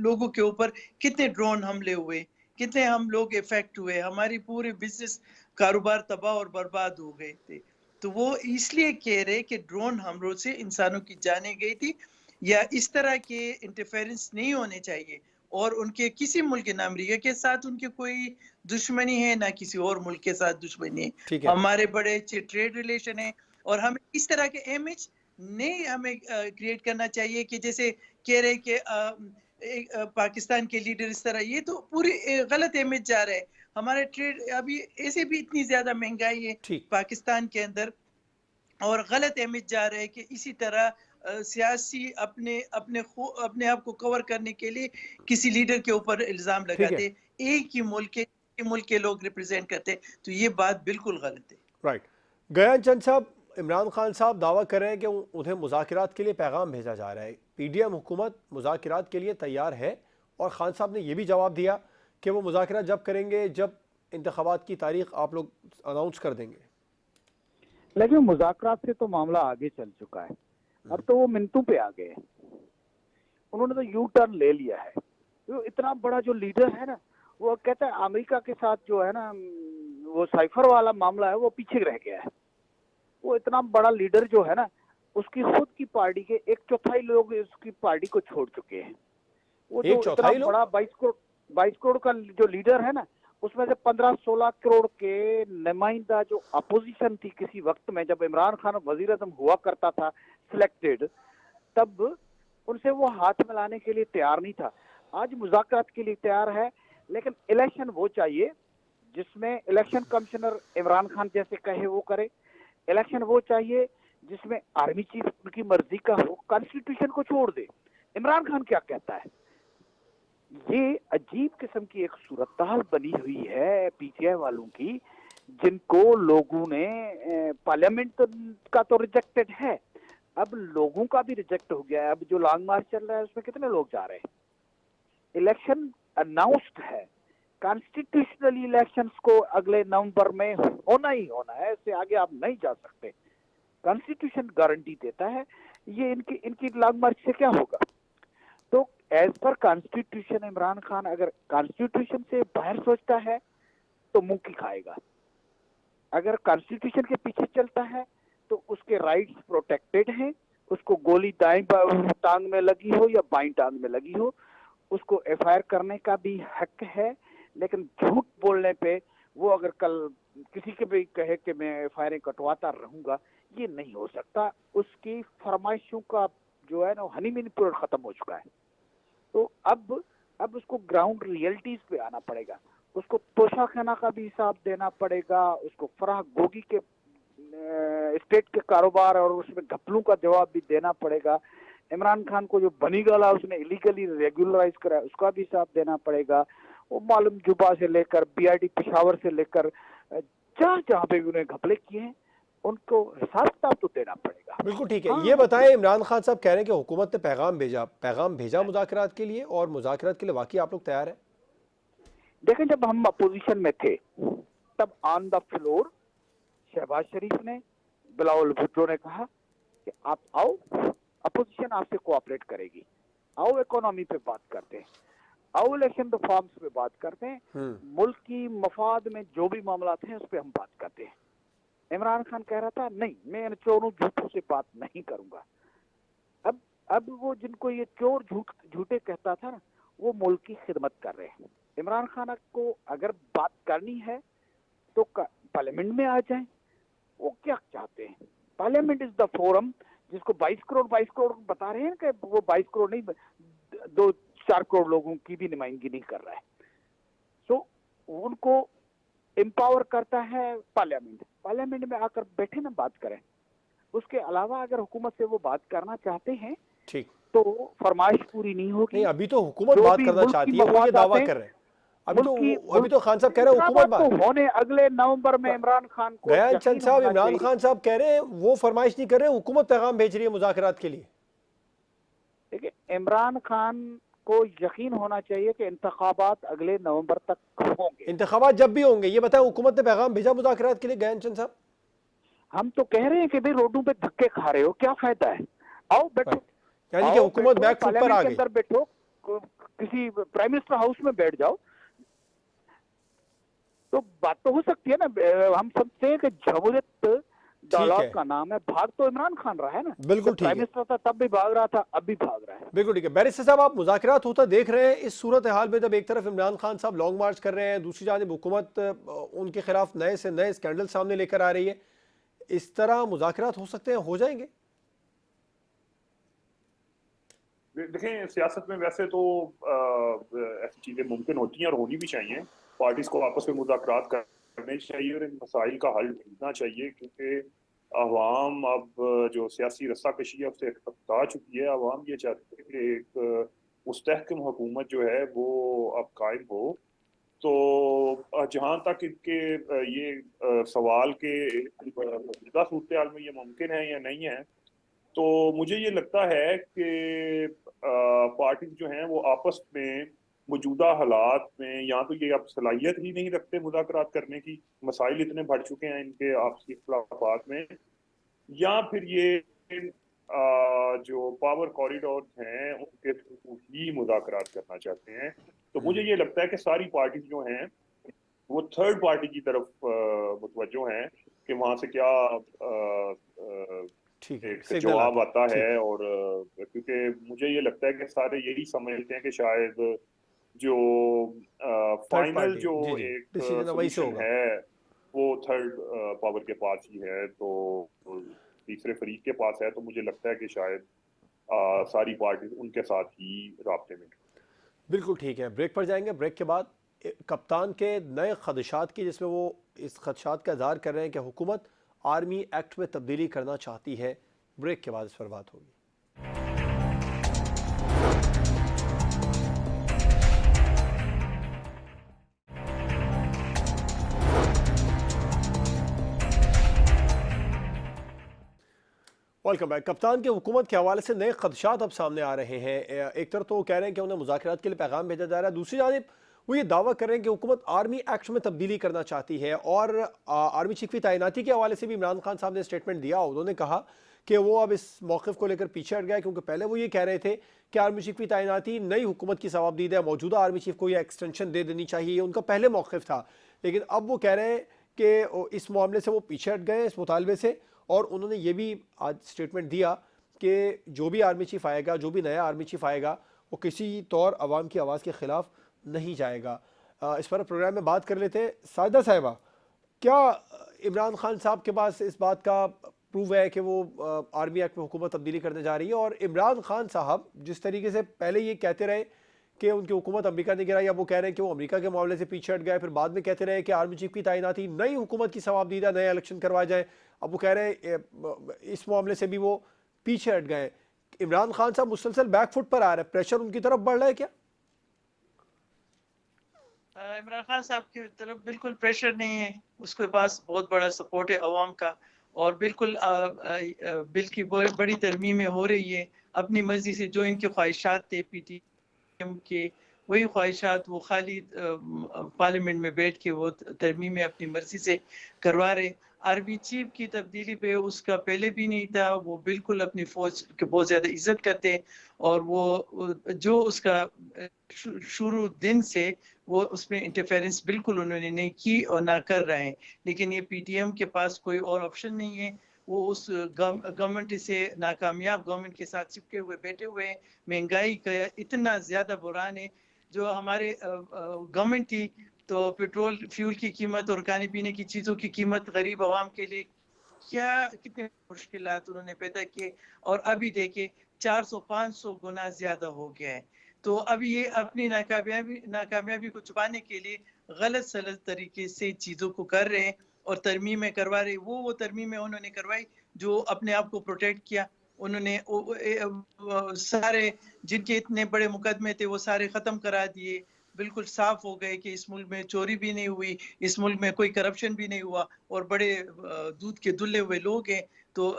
लोगों के ऊपर कितने ड्रोन हमले हुए, कितने हम लोग इफेक्ट हुए, हमारी पूरे बिजनेस कारोबार तबाह और बर्बाद हो गए थे। तो वो इसलिए कह रहे कि ड्रोन हमलों से इंसानों की जानें गई थी या इस तरह के इंटरफेरेंस नहीं होने चाहिए। और उनके किसी मुल्क ना अमेरिका के साथ उनके कोई दुश्मनी है ना किसी और मुल्क के साथ दुश्मनी है। ठीक है। हमारे बड़े अच्छे ट्रेड रिलेशन है और हमें इस तरह के इमेज नहीं हमें क्रिएट करना चाहिए कि जैसे कह रहे कि पाकिस्तान के लीडर इस तरह, ये तो पूरी गलत इमेज जा रहा है। हमारे ट्रेड अभी ऐसे भी इतनी ज्यादा महंगाई है ठीक। पाकिस्तान के अंदर और गलत इमेज जा रहे हैं कि इसी तरह सियासी अपने आप को कवर करने के लिए किसी लीडर के ऊपर इल्जाम ठीक है। लगाते, एक ही मुल्क के लोग रिप्रेजेंट करते, तो ये बात बिल्कुल गलत है। राइट। गयान चंद साहब, इमरान खान साहब दावा कर रहे हैं कि उन्हें मुज़ाकरात के लिए पैगाम भेजा जा रहा है, पीडीएम हुकूमत मुज़ाकरात के लिए तैयार है और खान साहब ने यह भी जवाब दिया कि वो मुज़ाकरात जब करेंगे जब इंतखाबात की तारीख आप लोग अनाउंस कर देंगे। लेकिन मुज़ाकरात से तो मामला आगे चल चुका है, अब तो वो मिनटों पे आ गए। उन्होंने तो यू टर्न ले लिया है। तो इतना बड़ा जो लीडर है ना, वो कहता है अमेरिका के साथ जो है ना वो साइफर वाला मामला है वो पीछे रह गया है। वो इतना बड़ा लीडर जो है ना, उसकी खुद की पार्टी के 1/4 लोग उसकी पार्टी को छोड़ चुके हैं। वो जो इतना बड़ा 22 करोड़ का जो लीडर है ना, उसमें से 15-16 करोड़ के नुमाइंदा जो अपोजिशन थी किसी वक्त में, जब इमरान खान वजीर आज़म हुआ करता था सिलेक्टेड, तब उनसे वो हाथ मिलाने के लिए तैयार नहीं था। आज मुज़ाकरात के लिए तैयार है, लेकिन इलेक्शन वो चाहिए जिसमें इलेक्शन कमिश्नर इमरान खान जैसे कहे वो करे। इलेक्शन वो चाहिए जिसमें आर्मी चीफ उनकी मर्जी का हो, कॉन्स्टिट्यूशन को छोड़ दे। इमरान खान क्या कहता है? ये अजीब किस्म की एक सूरत-हाल बनी हुई है पीटीआई वालों की, जिनको लोगों ने पार्लियामेंट का तो रिजेक्टेड है, अब लोगों का भी रिजेक्ट हो गया है। अब जो लॉन्ग मार्च चल रहा है उसमें कितने लोग जा रहे हैं? इलेक्शन अनाउंस्ड है, कॉन्स्टिट्यूशनल इलेक्शंस को अगले नवंबर में होना ही होना है, इससे आगे आप नहीं जा सकते। कॉन्स्टिट्यूशन गारंटी देता है, ये इनकी लॉन्ग मार्च से क्या होगा? तो as per constitution Imran Khan अगर कॉन्स्टिट्यूशन से बाहर सोचता है तो मुंह की खाएगा। अगर कॉन्स्टिट्यूशन के पीछे चलता है तो उसके राइट्स प्रोटेक्टेड हैं, उसको गोली दाएं टांग में लगी हो या बाईं टांग में लगी हो, उसको एफआईआर करने का भी हक है। लेकिन झूठ बोलने पे वो अगर कल किसी के भी कहे कि मैं एफआईआर कटवाता रहूंगा, ये नहीं हो सकता। उसकी फरमाइशों का जो है ना हनीमून पीरियड खत्म हो चुका है। तो अब उसको ग्राउंड रियलिटीज पे आना पड़ेगा, उसको तोशाखाना का भी हिसाब देना पड़ेगा, उसको फराह गोगी के स्टेट के कारोबार और उसमें घपलों का जवाब भी देना पड़ेगा। इमरान खान को जो बनी गाला उसने इलीगली रेगुलराइज करा उसका भी हिसाब देना पड़ेगा। वो मालूम जुबा से लेकर बीआईडी पेशावर से लेकर जहाँ पे भी उन्हें घपले किए हैं उनको हिसाब किताब तो देना पड़ेगा। बिल्कुल ठीक है। ये बताएं, इमरान खान साहब कह रहे हैं कि हुकूमत ने पैगाम भेजा मुज़ाकरात के लिए, और मुज़ाकरात के लिए वाकई आप लोग तैयार हैं? देखें, जब हम अपोजिशन में थे तब ऑन द फ्लोर शहबाज शरीफ ने, बिलावल भुट्टो ने कहा कि आप आओ, अपोजिशन आपसे कोऑपरेट करेगी, आओ इकोनॉमी पे बात करते हैं। आओ इलेक्शन रिफॉर्म्स पे बात करते हैं, मुल्क की मफाद में जो भी मामला हैं उस पर हम बात करते हैं। इमरान खान कह रहा था नहीं, मैं इन चोरों झूठों से बात नहीं करूंगा। अब वो जिनको ये चोर झूठे कहता था ना, वो मुल्क की खिदमत कर रहे हैं। इमरान खान को अगर बात करनी है तो पार्लियामेंट में आ जाएं। वो क्या चाहते हैं? पार्लियामेंट इज द फोरम, जिसको 22 करोड़ बता रहे हैं कि वो 22 करोड़ नहीं, 2-4 करोड़ लोगों की भी नुमाइंदगी नहीं कर रहा है। सो उनको एम्पावर करता है पार्लियामेंट में आकर बैठे ना, बात करें। उसके अलावा अगर हुकूमत से वो बात करना चाहते हैं ठीक, तो फरमाइश पूरी नहीं होगी। नहीं, अभी तो हुकूमत बात करना चाहती है, वो ये दावा कर रहे हैं। अभी तो खान साहब कह रहे हैं हुकूमत बात तो होने अगले नवंबर में इमरान खान को गयान चंद साहब, इमरान खान साहब कह रहे हैं वो फरमाइश नहीं कर रहे, हुकूमत पैगाम भेज रही है मुज़ाकरात के लिए। देखिए, इमरान खान को यकीन होना चाहिए कि इंतखाबात अगले नवंबर तक होंगे। इंतखाबात जब भी होंगे, ये बताएं हुकूमत ने पैगाम भेजा मुज़ाकरात के लिए? गयान चंद साहब, हम तो कह रहे हैं कि भाई रोडों पे धक्के खा रहे हो, क्या फायदा है? आओ बैठो, यानी कि हुकूमत बैक फुट पर आ गई। अंदर बैठो, किसी प्राइम मिनिस्टर हाउस में बैठ जाओ, तो बात तो हो सकती है ना। हम समझते हैं कि जमहूरियत डायलॉग का नाम है, भाग तो इमरान खान रहा है ना। बिल्कुल ठीक है, प्राइम मिनिस्टर था तब भी भाग रहा था, अब भी भाग रहा है। बिल्कुल ठीक है। बैरिस्टर साहब, आप मुज़ाकरात होता देख रहे हैं इस सूरत हाल में, जब एक तरफ इमरान खान साहब लॉन्ग मार्च कर रहे हैं, दूसरी जानिब हुकूमत उनके खिलाफ नए से नए स्कैंडल सामने लेकर आ रही है, इस तरह मुज़ाकरात हो सकते हैं, हो जाएंगे? देखें, सियासत में वैसे तो ऐसी चीजें मुमकिन होती हैं और होनी भी चाहिए। पार्टीज को आपस में मुज़ाकरात करने चाहिए और इन मसाइल का हल ढूंढना चाहिए, क्योंकि अवाम अब जो सियासी रस्साकशी है उससे अकता चुकी है। अवाम ये चाहती है कि एक मुस्तहकम हुकूमत जो है वो अब कायम हो। तो जहाँ तक इनके ये सवाल के मौजूदा सूरत हाल में ये मुमकिन है या नहीं है, तो मुझे ये लगता है कि पार्टी जो हैं वो आपस में मौजूदा हालात में या तो ये अब सलाहियत ही नहीं रखते मुज़ाकरात करने की, मसाइल इतने बढ़ चुके हैं इनके आपसी इख्तिलाफात में, या फिर ये जो पावर कॉरिडोर हैं उनके थ्रू ही मुज़ाकरात करना चाहते हैं। तो मुझे ये लगता है कि सारी पार्टी जो हैं वो थर्ड पार्टी की तरफ मुतवज्जो हैं कि वहाँ से क्या एक जवाब आता है। और क्योंकि मुझे ये लगता है कि सारे यही समझते हैं कि शायद जो फाइनल जो एक सॉल्यूशन है वो थर्ड पावर के पास ही है, तो तीसरे फरीक के पास है। तो मुझे लगता है कि शायद सारी पार्टी उनके साथ ही राब्ते में। बिल्कुल ठीक है, ब्रेक पर जाएंगे। ब्रेक के बाद कप्तान के नए खदशात की, जिसमें वो इस खदशात का इज़हार कर रहे हैं कि हुकूमत आर्मी एक्ट में तब्दीली करना चाहती है। ब्रेक के बाद इस पर बात होगी। Welcome back. कप्तान के हुकूमत के हवाले से नए खदशात अब सामने आ रहे हैं। एक तरफ तो वो कह रहे हैं कि उन्हें मुज़ाकरात के लिए पैगाम भेजा जा रहा है, दूसरी जानिब वो ये दावा कर रहे हैं कि हुकूमत आर्मी एक्ट में तब्दीली करना चाहती है। और आर्मी चीफ की तैनाती के हवाले से भी इमरान खान साहब ने स्टेटमेंट दिया। उन्होंने कहा कि वो अब इस मौक़िफ़ को लेकर पीछे हट गया, क्योंकि पहले वो ये कह रहे थे कि आर्मी चीफ की तैनाती नई हुकूमत की सवाबदीद है, मौजूदा आर्मी चीफ को यह एक्सटेंशन दे देनी चाहिए, उनका पहले मौक़िफ़ था। लेकिन अब वो कह रहे हैं कि इस मामले से वो पीछे हट गए, इस मुतालबे से। और उन्होंने ये भी आज स्टेटमेंट दिया कि जो भी आर्मी चीफ आएगा, जो भी नया आर्मी चीफ आएगा, वो किसी तौर अवाम की आवाज़ के ख़िलाफ़ नहीं जाएगा। इस पर प्रोग्राम में बात कर लेते हैं। साजिदा साहिबा, क्या इमरान खान साहब के पास इस बात का प्रूव है कि वो आर्मी एक्ट में हुकूमत तब्दीली करने जा रही है? और इमरान खान साहब जिस तरीके से पहले ये कहते रहे कि उनकी हुकूमत अमेरिका ने गिराई, अब वो कह रहे हैं कि वो अमेरिका के मामले से पीछे हट गए, फिर बाद में कहते रहे कि आर्मी चीफ की तैनाती नई हुकूमत की सवाबदीदा, नए इलेक्शन करवाए जाए, अब वो कह रहे हैं इस मामले से भी वो पीछे हट गए। इमरान खान साहब मुसलसल बैकफुट पर आ रहे हैं, प्रेशर उनकी तरफ बढ़ रहा है क्या? इमरान खान साहब की तरफ बिल्कुल प्रेशर नहीं है, उसके पास बहुत बड़ा सपोर्ट है अवाम का, और बिल्कुल बिल की बड़ी तरमीमें हो रही है अपनी मर्जी से। जो इनकी ख्वाहिशात थे पीटीएम के, वही ख्वाहिशात वो खाली पार्लियामेंट में बैठ के वो तरमीमें अपनी मर्जी से करवा रहे। आर्मी चीफ की तब्दीली पे उसका पहले भी नहीं था, वो बिल्कुल अपनी फौज की बहुत ज्यादा इज्जत करते हैं और वो जो उसका शुरू दिन से वो उसमें इंटरफेरेंस बिल्कुल उन्होंने नहीं की और ना कर रहे हैं। लेकिन ये पीटीएम के पास कोई और ऑप्शन नहीं है, वो उस गवर्नमेंट से नाकामयाब गवर्नमेंट के साथ चिपके हुए बैठे हुए हैं। महंगाई का इतना ज्यादा बुरान है, जो हमारे गवर्नमेंट थी तो पेट्रोल फ्यूल की कीमत और खाने पीने की चीजों की कीमत गरीब आवाम के लिए क्या कितने मुश्किलात उन्होंने पैदा किए, और अभी देखिए 400-500 गुना ज्यादा हो गया है। तो अब ये अपनी नाकामयाबी को छुपाने के लिए गलत सलत तरीके से चीजों को कर रहे हैं और तरमीमें करवा रहे। वो तरमीमें उन्होंने करवाई जो अपने आप को प्रोटेक्ट किया। उन्होंने सारे जिनके इतने बड़े मुकदमे थे वो सारे खत्म करा दिए, बिल्कुल साफ हो गए कि इस मुल्क में चोरी भी नहीं हुई, इस मुल्क में कोई करप्शन भी नहीं हुआ और बड़े दूध के दुल्ले हुए लोग हैं। तो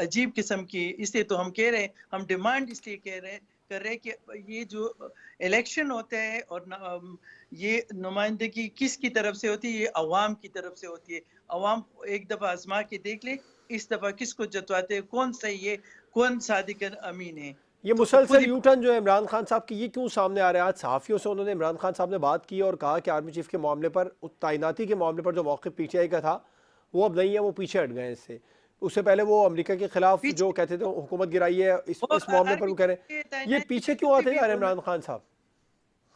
अजीब किस्म की, इसलिए तो हम कह रहे हैं, हम डिमांड इसलिए कर रहे हैं कि ये जो इलेक्शन होता है और ये नुमाइंदगी किसकी तरफ से होती है, ये अवाम की तरफ से होती है। अवाम एक दफा आजमा के देख ले इस दफा किसको जतवाते हैं, कौन सही है, कौन सादिक अमीन है। ये मुसलसल यू टर्न जो है इमरान खान साहब की, ये क्यों सामने आ रहा है? आज सहाफ़ियों से उन्होंने, इमरान खान साहब ने बात की और कहा कि आर्मी चीफ के मामले पर, तैनाती के मामले पर जो मौक़िफ़ पीटीआई का था वो अब नहीं है, वो पीछे हट गए इससे। उससे पहले वो अमेरिका के खिलाफ जो कहते थे हुकूमत गिराई है, इस मामले पर वो कह रहे हैं। ये पीछे क्यों आते जा रहे हैं इमरान खान साहब?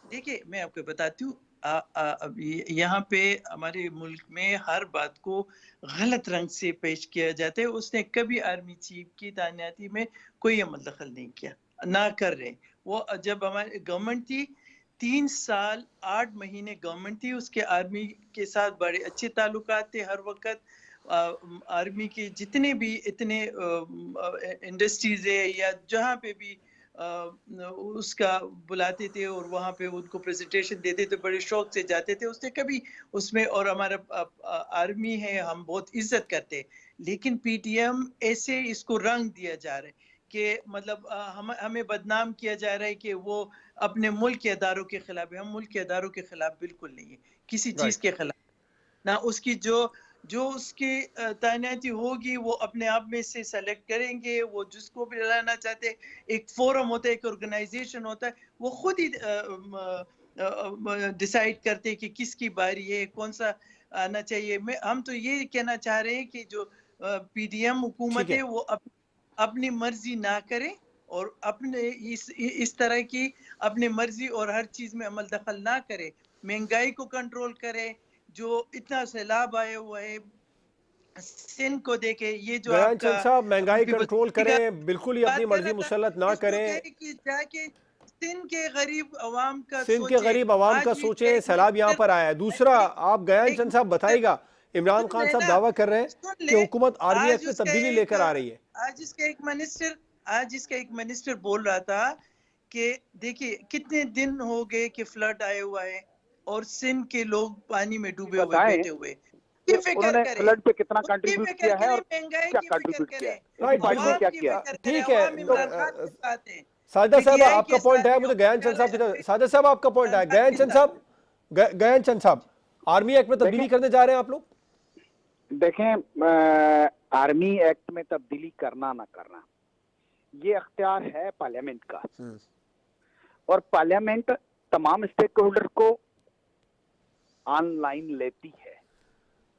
देखिए मैं आपको बताती हूँ, यहाँ पे हमारे मुल्क में हर बात को गलत रंग से पेश किया जाता है। उसने कभी आर्मी चीफ की तैनाती में कोई अमल दखल नहीं किया, ना कर रहे। वो जब हमारी गवर्नमेंट थी 3 साल 8 महीने गवर्नमेंट थी, उसके आर्मी के साथ बड़े अच्छे ताल्लुकात थे। हर वक्त आर्मी के जितने भी इतने इंडस्ट्रीज है या जहाँ पे भी उसका बुलाते थे और वहाँ पे उनको प्रेजेंटेशन देते थे, बड़े शौक से जाते थे। उसने कभी उसमें, और हमारा आर्मी है, हम बहुत इज्जत करते। लेकिन पीटीएम ऐसे इसको रंग दिया जा रहा है कि मतलब हमें बदनाम किया जा रहा है कि वो अपने मुल्क के अदारों के खिलाफ है। हम मुल्क के अदारों के खिलाफ बिल्कुल नहीं है, किसी चीज के खिलाफ ना। उसकी जो उसकी तैनाती होगी वो अपने आप में से सेलेक्ट करेंगे, वो जिसको भी लाना चाहते। एक फोरम होता है, एक ऑर्गेनाइजेशन होता है, वो खुद ही डिसाइड करते हैं कि किसकी बारी है, कौन सा आना चाहिए। हम तो ये कहना चाह रहे हैं कि जो पीडीएम हुकूमत है वो अपनी मर्जी ना करे और अपने इस तरह की अपनी मर्जी और हर चीज में अमल दखल ना करे। महंगाई को कंट्रोल करे, जो इतना सैलाब आया हुआ है सिंध को देखे, ये जो गयान आपका चंद साहब, महंगाई कंट्रोल करें, बिल्कुल ही अपनी मर्जी मुसल्लत ना करें। कि जाके सिंध के गरीब अवाम का सिंध के सोचे। गरीब आवाम का सोचें, सैलाब यहाँ पर आया है। दूसरा, आप गयान चंद साहब बताइएगा, इमरान खान साहब दावा कर रहे हैं कि हुकूमत आर्मी एक्ट में तब्दीली लेकर आ रही है। आज इसका एक मिनिस्टर बोल रहा था कि देखिए कितने दिन हो गए कि फ्लड आया हुआ है और सिंध के लोग पानी में डूबे हुए बैठे हुए। उन्होंने फ्लड पे कितना कंट्रीब्यूट किया है और क्या कंट्रीब्यूट किया है, पार्टी ने क्या किया? ठीक है साजिदा साहब, आपका पॉइंट है। मुझे गयान चंद साहब, साजिदा साहब आपका पॉइंट है। गयान चंद साहब, आर्मी एक्ट में तब्दीली करने जा रहे हैं आप लोग? देखें, आर्मी एक्ट में तब्दीली करना ना करना ये अख्तियार है पार्लियामेंट का, और पार्लियामेंट तमाम स्टेक होल्डर को ऑनलाइन लेती है।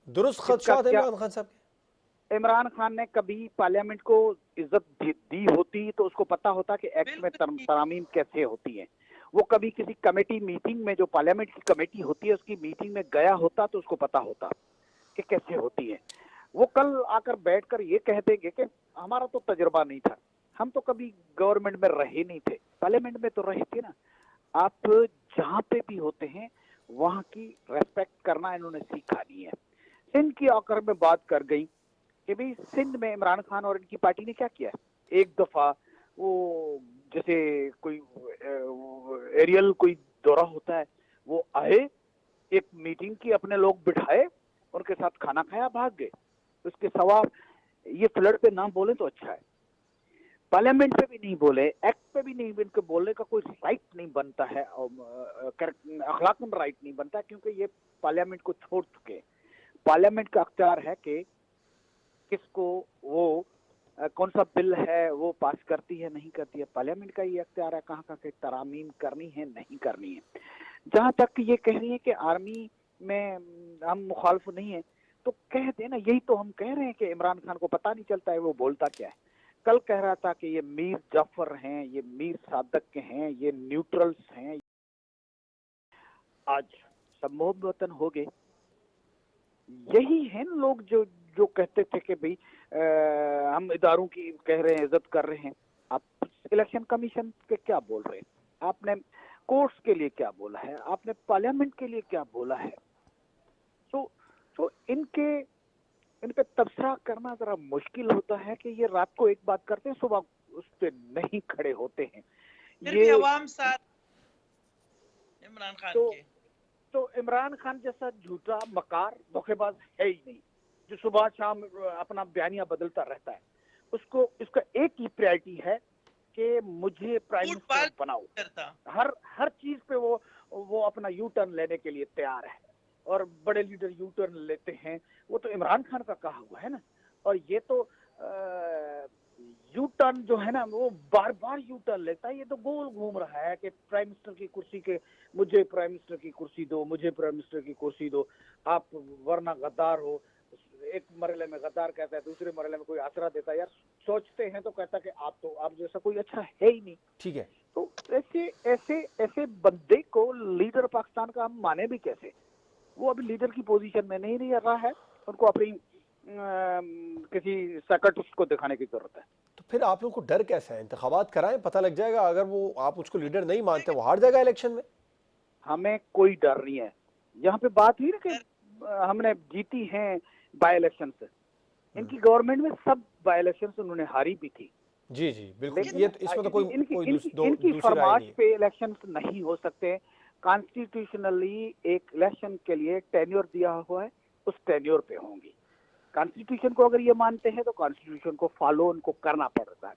दुरुस्त खदशात है इमरान खान साहब के? इमरान खान ने कभी पार्लियामेंट को इज्जत दी होती तो उसको पता होता कि एक्ट में तरामीम कैसे होती हैं। वो कभी किसी कमेटी मीटिंग में, जो पार्लियामेंट की कमेटी होती है उसकी मीटिंग में गया होता तो उसको पता होता कि कैसे होती है। वो कल आकर बैठकर ये कह देंगे कि हमारा तो तजुर्बा नहीं था, हम तो कभी गवर्नमेंट में रहे नहीं थे, पार्लियामेंट में तो रहे थे ना। आप जहाँ पे भी होते हैं वहाँ की रेस्पेक्ट करना इन्होंने सीखा नहीं है। सिंध की आकर में बात कर गई कि भाई सिंध में इमरान खान और इनकी पार्टी ने क्या किया। एक दफा वो जैसे कोई एरियल कोई दौरा होता है, वो आए, एक मीटिंग की, अपने लोग बिठाए, उनके साथ खाना खाया, भाग गए। उसके सवाब ये फ्लड पे ना बोले तो अच्छा है। पार्लियामेंट पे भी नहीं बोले, एक्ट पे भी नहीं, इनके बोलने का कोई राइट नहीं बनता है, और अखलाकन राइट नहीं बनता, क्योंकि ये पार्लियामेंट को छोड़ चुके हैं। पार्लियामेंट का अख्तियार है कि किसको वो कौन सा बिल है वो पास करती है नहीं करती है, पार्लियामेंट का ये अख्तियार है कहाँ कहाँ के तरामीम करनी है नहीं करनी है। जहां तक ये कह रही है कि आर्मी में हम मुखालफ नहीं है, तो कह देना, यही तो हम कह रहे हैं कि इमरान खान को पता नहीं चलता है वो बोलता क्या है। कल कह रहा था कि ये मीर जाफर हैं, ये मीर सादक के हैं, ये न्यूट्रल्स हैं, आज सब मोहब्बत वतन हो गए। यही है लोग जो जो कहते थे कि भाई हम इदारों की कह रहे हैं, इज्जत कर रहे हैं। आप इलेक्शन कमीशन के क्या बोल रहे हैं, आपने कोर्ट्स के लिए क्या बोला है, आपने पार्लियामेंट के लिए क्या बोला है। तो इन पे तबसरा करना जरा मुश्किल होता है कि ये रात को एक बात करते हैं, सुबह उस पे नहीं खड़े होते हैं। ये अवाम साथ इमरान खान के, तो इमरान खान जैसा झूठा मकार धोखेबाज है ही नहीं, जो सुबह शाम अपना बयानिया बदलता रहता है। उसको इसका एक ही प्रायोरिटी है कि मुझे प्राइम मिनिस्टर बनाओ। हर चीज पे वो अपना यू टर्न लेने के लिए तैयार है, और बड़े लीडर यू टर्न लेते हैं, वो तो इमरान खान का कहा हुआ है ना। और ये तो यू टर्न जो है ना, वो बार बार यू टर्न लेता है। ये तो गोल घूम रहा है कि प्राइम मिनिस्टर की कुर्सी के, मुझे प्राइम मिनिस्टर की कुर्सी दो, मुझे प्राइम मिनिस्टर की कुर्सी दो, आप वरना गद्दार हो। एक मरहले में गद्दार कहता है, दूसरे मरहले में कोई आसरा देता है। यार सोचते हैं तो कहता है कि आप जैसा कोई अच्छा है ही नहीं। ठीक है, तो ऐसे बंदे को लीडर पाकिस्तान का हम माने भी कैसे? वो अभी लीडर की पोजीशन में नहीं रहा है, उनको अपनी किसी साइकियाट्रिस्ट को दिखाने की जरूरत है। तो फिर आप लोगों को डर कैसा है? इंतखाबात कराएं, पता लग जाएगा। अगर वो आप उसको लीडर नहीं मानते, वो हार जाएगा इलेक्शन में। हमें कोई डर नहीं है। यहाँ पे बात हुई ना कि हमने जीती हैं बाय इलेक्शन से, इनकी गवर्नमेंट में सब बाय इलेक्शन से उन्होंने हारी भी थी। जी जी बिल्कुल, ये तो इसमें तो इनकी फरमाश पे इलेक्शन नहीं हो सकते। कॉन्स्टिट्यूशनली एक इलेक्शन के लिए टेन्योर दिया हुआ है, उस टेन्योर पे होंगी। कॉन्स्टिट्यूशन को अगर ये मानते हैं तो कॉन्स्टिट्यूशन को फॉलो उनको करना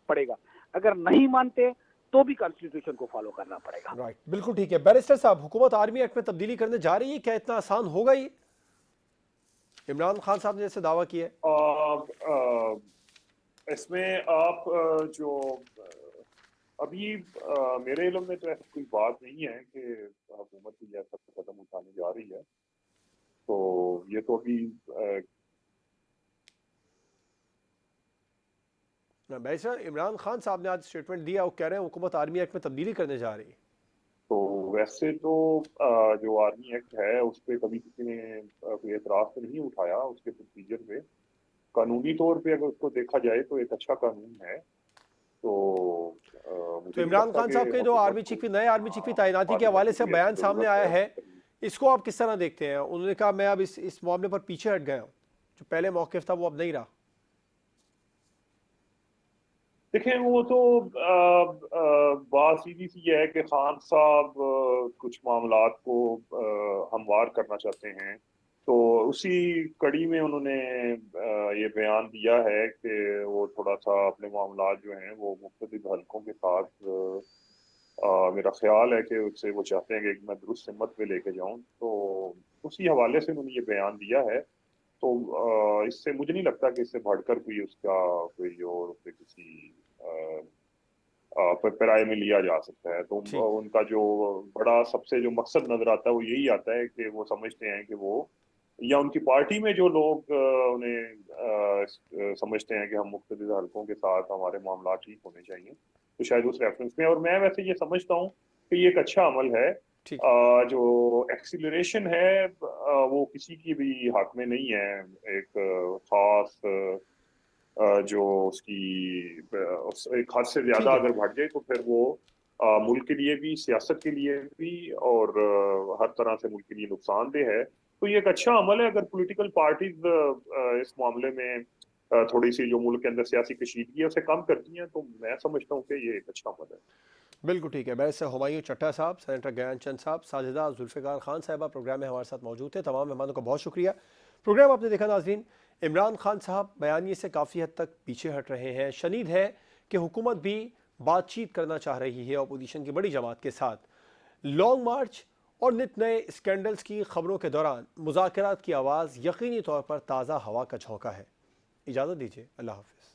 पड़ेगा। अगर नहीं मानते तो भी कॉन्स्टिट्यूशन को फॉलो करना पड़ेगा। राइट, बिल्कुल ठीक है। बैरिस्टर साहब, हुकूमत आर्मी एक्ट में तब्दीली करने जा रही है, क्या इतना आसान होगा ये? इमरान खान साहब ने जैसे दावा किया है। इसमें आप जो अभी मेरे इल्म में तो ऐसी कोई बात नहीं है कि हुकूमत ही ऐसा कदम उठाने जा रही है। तो ये तो अभी भाई साहब, इमरान खान साहब ने आज स्टेटमेंट दिया, वो कह रहे हैं हुकूमत आर्मी एक्ट में तब्दीली करने जा रही है। तो वैसे तो जो आर्मी एक्ट है उस पर कभी किसी ने कोई एतराज तो नहीं उठाया, उसके प्रोसीजर पे। कानूनी तौर पे अगर उसको देखा जाए तो एक अच्छा कानून है। तो इमरान खान साहब के जो आर्मी चीफ, नए आर्मी चीफ की तैनाती के हवाले से बयान सामने आया है, इसको आप किस तरह देखते हैं? उन्होंने कहा मैं अब इस मामले पर पीछे हट गया हूँ, जो पहले मौक़िफ़ था वो अब नहीं रहा। देखें, वो तो बात सीधी सी है कि खान साहब कुछ मामलात को हमवार करना चाहते हैं। तो उसी कड़ी में उन्होंने ये बयान दिया है कि वो थोड़ा सा अपने मामलात जो हैं वो मुख्तलिफ हलकों के साथ, मेरा ख्याल है कि उससे वो चाहते हैं कि मैं दुरुस्त सिमत पे लेके जाऊं। तो उसी हवाले से उन्होंने ये बयान दिया है। तो इससे मुझे नहीं लगता कि इससे बढ़कर कोई उसका कोई और उसे किसी पैराए में लिया जा सकता है। तो उनका जो बड़ा सबसे जो मकसद नजर आता है वो यही आता है कि वो समझते हैं कि वो, या उनकी पार्टी में जो लोग उन्हें समझते हैं कि हम मुख्तलिफ हलकों के साथ हमारे मामला ठीक होने चाहिए, तो शायद उस रेफरेंस में। और मैं वैसे ये समझता हूँ कि ये एक अच्छा अमल है। जो एक्सीलरेशन है वो किसी की भी हक में नहीं है। एक खास जो उसकी एक हद से ज्यादा अगर बढ़ जाए तो फिर वो मुल्क के लिए भी, सियासत के लिए भी, और हर तरह से मुल्क के लिए नुकसानदेह है। तो ये एक अच्छा अमल है। अगर पॉलिटिकल पार्टीज इस मामले में थोड़ी सी जो मुल्क के अंदर सियासी कशीदगी है उसे कम करती हैं, तो मैं समझता हूँ कि ये एक अच्छा अमल है। बिल्कुल ठीक है। बैरिस्टर हुमायूं चट्टा साहब, सेनेटर ज्ञान चंद साहब, साजिदा जुल्फ़िकार खान साहिबा प्रोग्राम में हमारे साथ मौजूद थे। तमाम मेहमानों का बहुत शुक्रिया। प्रोग्राम आपने देखा नाज़रीन। इमरान खान साहब बयानिए से काफ़ी हद तक पीछे हट रहे हैं। शनीद है कि हुकूमत भी बातचीत करना चाह रही है अपोजिशन की बड़ी जमात के साथ। लॉन्ग मार्च और नित नए स्कैंडल्स की खबरों के दौरान मुज़ाकरात की आवाज़ यकीनी तौर पर ताज़ा हवा का झोंका है। इजाज़त दीजिए, अल्लाह हाफ़िज़।